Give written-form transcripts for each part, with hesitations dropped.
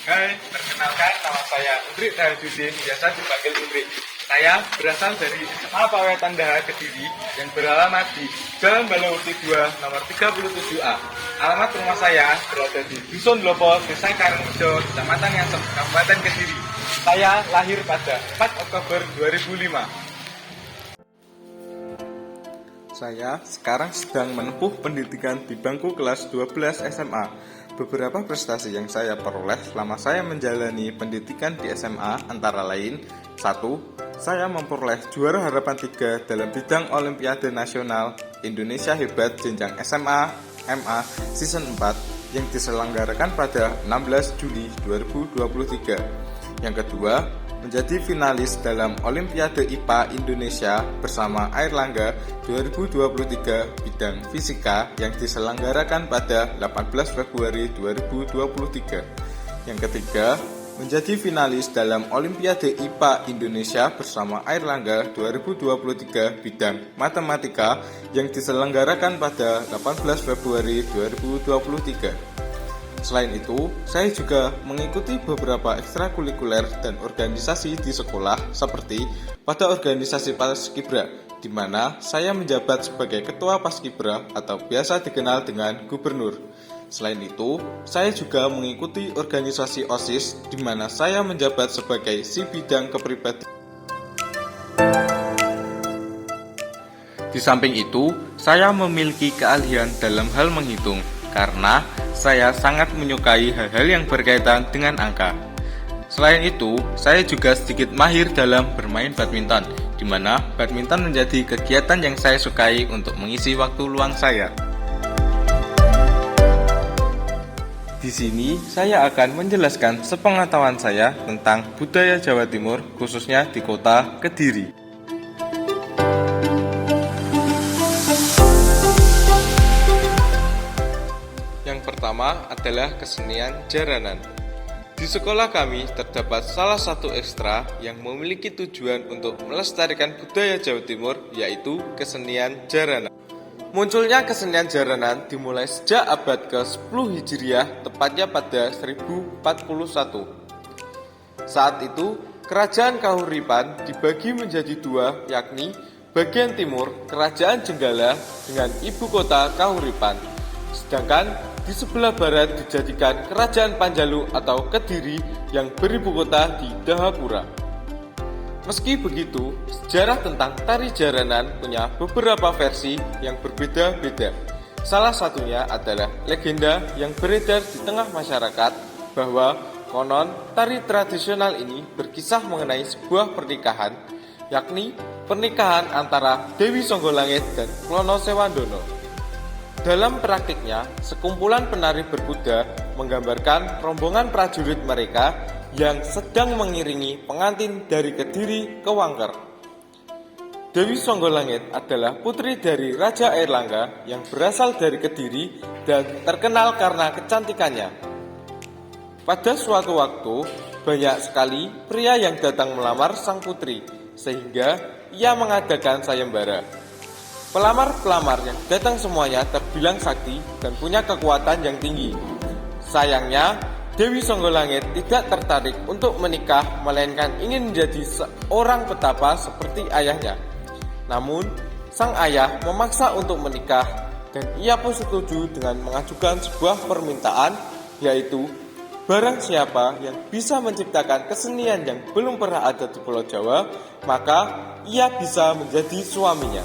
Hai, perkenalkan nama saya Undrik Tahajudin, biasa dipanggil Undrik. Saya berasal dari SMA Pawetan Daha Kediri yang beralamat di Jalan Balawurti 2 nomor 37A. Alamat rumah saya berada di Dusun Lopo, Desa Karangrejo, Kecamatan Ngasem, Kabupaten Kediri. Saya lahir pada 4 Oktober 2005. Saya sekarang sedang menempuh pendidikan di bangku kelas 12 SMA. Beberapa prestasi yang saya peroleh selama saya menjalani pendidikan di SMA antara lain: 1. Saya memperoleh juara harapan 3 dalam bidang Olimpiade Nasional Indonesia Hebat jenjang SMA MA Season 4 yang diselenggarakan pada 16 Juli 2023. Yang kedua, menjadi finalis dalam Olimpiade IPA Indonesia bersama Airlangga 2023 bidang fisika yang diselenggarakan pada 18 Februari 2023. Yang ketiga, menjadi finalis dalam Olimpiade IPA Indonesia bersama Airlangga 2023 bidang matematika yang diselenggarakan pada 18 Februari 2023. Selain itu, saya juga mengikuti beberapa ekstrakurikuler dan organisasi di sekolah seperti pada organisasi Paskibra, di mana saya menjabat sebagai ketua Paskibra atau biasa dikenal dengan gubernur. Selain itu, saya juga mengikuti organisasi OSIS, di mana saya menjabat sebagai si bidang kepribadian. Di samping itu, saya memiliki keahlian dalam hal menghitung, karena saya sangat menyukai hal-hal yang berkaitan dengan angka. Selain itu, saya juga sedikit mahir dalam bermain badminton, di mana badminton menjadi kegiatan yang saya sukai untuk mengisi waktu luang saya. Di sini, saya akan menjelaskan sepengetahuan saya tentang budaya Jawa Timur, khususnya di kota Kediri. Yang pertama adalah kesenian jaranan. Di sekolah kami terdapat salah satu ekstra yang memiliki tujuan untuk melestarikan budaya Jawa Timur, yaitu kesenian jaranan. Munculnya kesenian jaranan dimulai sejak abad ke-10 Hijriah, tepatnya pada 1041. Saat itu, Kerajaan Kahuripan dibagi menjadi dua, yakni bagian timur Kerajaan Jenggala dengan ibu kota Kahuripan, sedangkan di sebelah barat dijadikan Kerajaan Panjalu atau Kediri yang beribu kota di Dahapura. Meski begitu, sejarah tentang tari jaranan punya beberapa versi yang berbeda-beda. Salah satunya adalah legenda yang beredar di tengah masyarakat bahwa konon tari tradisional ini berkisah mengenai sebuah pernikahan, yakni pernikahan antara Dewi Songgolangit dan Klono Sewandono. Dalam praktiknya, sekumpulan penari berkuda menggambarkan rombongan prajurit mereka yang sedang mengiringi pengantin dari Kediri ke Wangker. Dewi Songgolangit adalah putri dari Raja Airlangga yang berasal dari Kediri dan terkenal karena kecantikannya. Pada suatu waktu, banyak sekali pria yang datang melamar sang putri, sehingga ia mengadakan sayembara. Pelamar-pelamar yang datang semuanya terbilang sakti dan punya kekuatan yang tinggi. Sayangnya, Dewi Songgolangit tidak tertarik untuk menikah, melainkan ingin menjadi seorang petapa seperti ayahnya. Namun, sang ayah memaksa untuk menikah, dan ia pun setuju dengan mengajukan sebuah permintaan, yaitu barang siapa yang bisa menciptakan kesenian yang belum pernah ada di Pulau Jawa, maka ia bisa menjadi suaminya.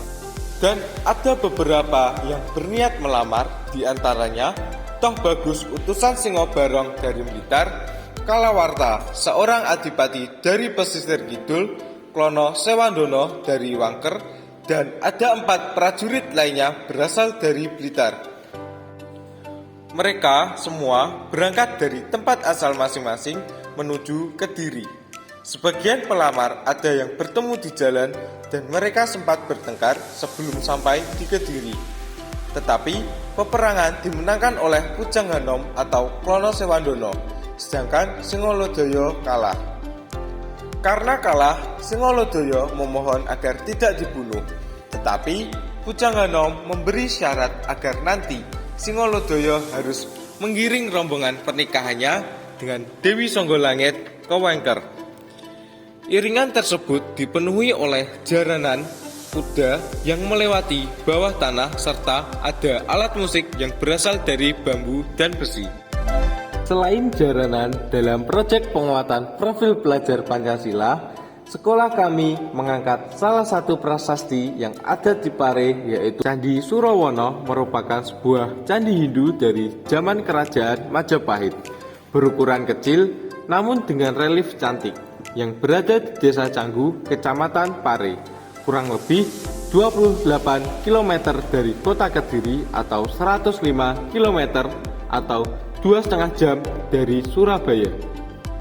Dan ada beberapa yang berniat melamar, diantaranya Toh Bagus utusan Singobarong dari Blitar, Kalawarta seorang adipati dari pesisir kidul, Klono Sewandono dari Wangker, dan ada 4 prajurit lainnya berasal dari Blitar. Mereka semua berangkat dari tempat asal masing-masing menuju Kediri. Sebagian pelamar ada yang bertemu di jalan dan mereka sempat bertengkar sebelum sampai di Kediri. Tetapi peperangan dimenangkan oleh Pujang Hanom atau Klono Sewandono, sedangkan Singolodoyo kalah. Karena kalah, Singolodoyo memohon agar tidak dibunuh. Tetapi Pujang Hanom memberi syarat agar nanti Singolodoyo harus menggiring rombongan pernikahannya dengan Dewi Songgolangit Kewengker. Iringan tersebut dipenuhi oleh jaranan kuda yang melewati bawah tanah serta ada alat musik yang berasal dari bambu dan besi. Selain jaranan dalam proyek penguatan profil pelajar Pancasila, sekolah kami mengangkat salah satu prasasti yang ada di Pare, yaitu Candi Surawono, merupakan sebuah candi Hindu dari zaman kerajaan Majapahit, berukuran kecil namun dengan relief cantik, yang berada di Desa Canggu, Kecamatan Pare, kurang lebih 28 km dari kota Kediri atau 105 km atau 2,5 jam dari Surabaya.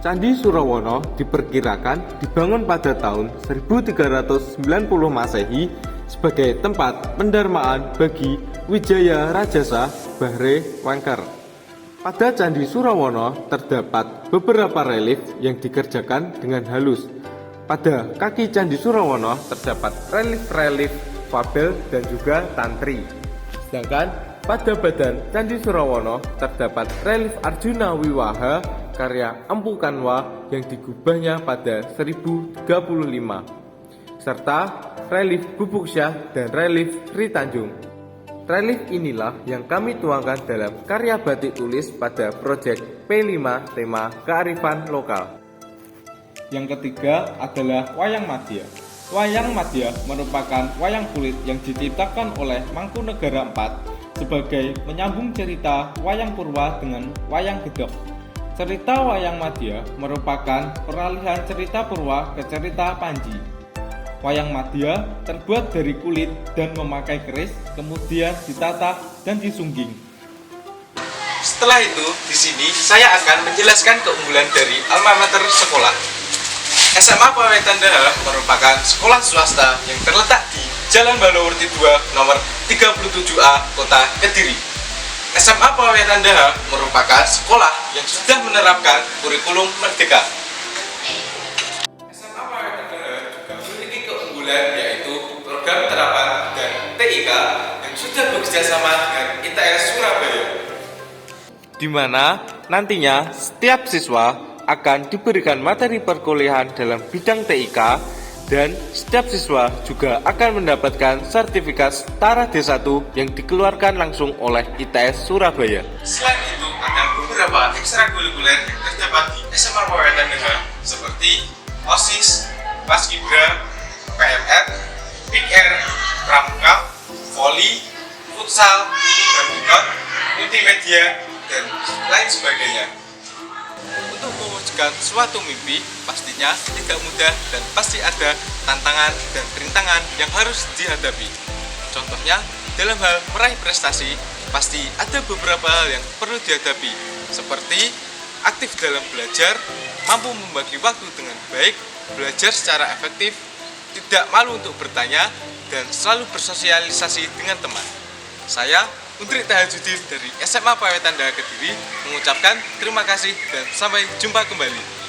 Candi Surawono diperkirakan dibangun pada tahun 1390 Masehi sebagai tempat pendarmaan bagi Wijaya Rajasa Bahre Wengker. Pada Candi Surawono terdapat beberapa relief yang dikerjakan dengan halus. Pada kaki Candi Surawono terdapat relief-relief fabel dan juga tantri. Sedangkan pada badan Candi Surawono terdapat relief Arjuna Wiwaha karya Empu Kanwa yang digubahnya pada 1035, serta relief Bubuk Syah dan relief Sri Tanjung. Relief inilah yang kami tuangkan dalam karya batik tulis pada proyek P5 tema kearifan lokal. Yang ketiga adalah wayang madya. Wayang madya merupakan wayang kulit yang diciptakan oleh Mangkunegara IV sebagai menyambung cerita wayang purwa dengan wayang gedok. Cerita wayang madya merupakan peralihan cerita purwa ke cerita Panji. Wayang madya terbuat dari kulit dan memakai keris, kemudian ditata dan disungging. Setelah itu, di sini saya akan menjelaskan keunggulan dari alma mater sekolah. SMA Pawetan Daha merupakan sekolah swasta yang terletak di Jalan Balawerti 2 nomor 37A, Kota Kediri. SMA Pawetan Daha merupakan sekolah yang sudah menerapkan kurikulum merdeka. SMA Pawetan Daha juga memiliki keunggulan yaitu program terapan dan TIK yang sudah bekerjasama dengan ITS Surabaya, di mana nantinya setiap siswa akan diberikan materi perkuliahan dalam bidang TIK dan setiap siswa juga akan mendapatkan sertifikat setara D1 yang dikeluarkan langsung oleh ITS Surabaya. Selain itu, ada beberapa ekstrakurikuler yang terdapat di SMA Pawetan Daha seperti OSIS, Paskibra, PMR, Big Air, Pramuka, Voli, Futsal, Badminton, Multimedia, dan lain sebagainya. Untuk mewujudkan suatu mimpi pastinya tidak mudah dan pasti ada tantangan dan rintangan yang harus dihadapi. Contohnya, dalam hal meraih prestasi, pasti ada beberapa hal yang perlu dihadapi, seperti aktif dalam belajar, mampu membagi waktu dengan baik, belajar secara efektif, tidak malu untuk bertanya, dan selalu bersosialisasi dengan teman. Saya, Undrik Tahajudin dari SMA Pawetan Daha Kediri mengucapkan terima kasih dan sampai jumpa kembali.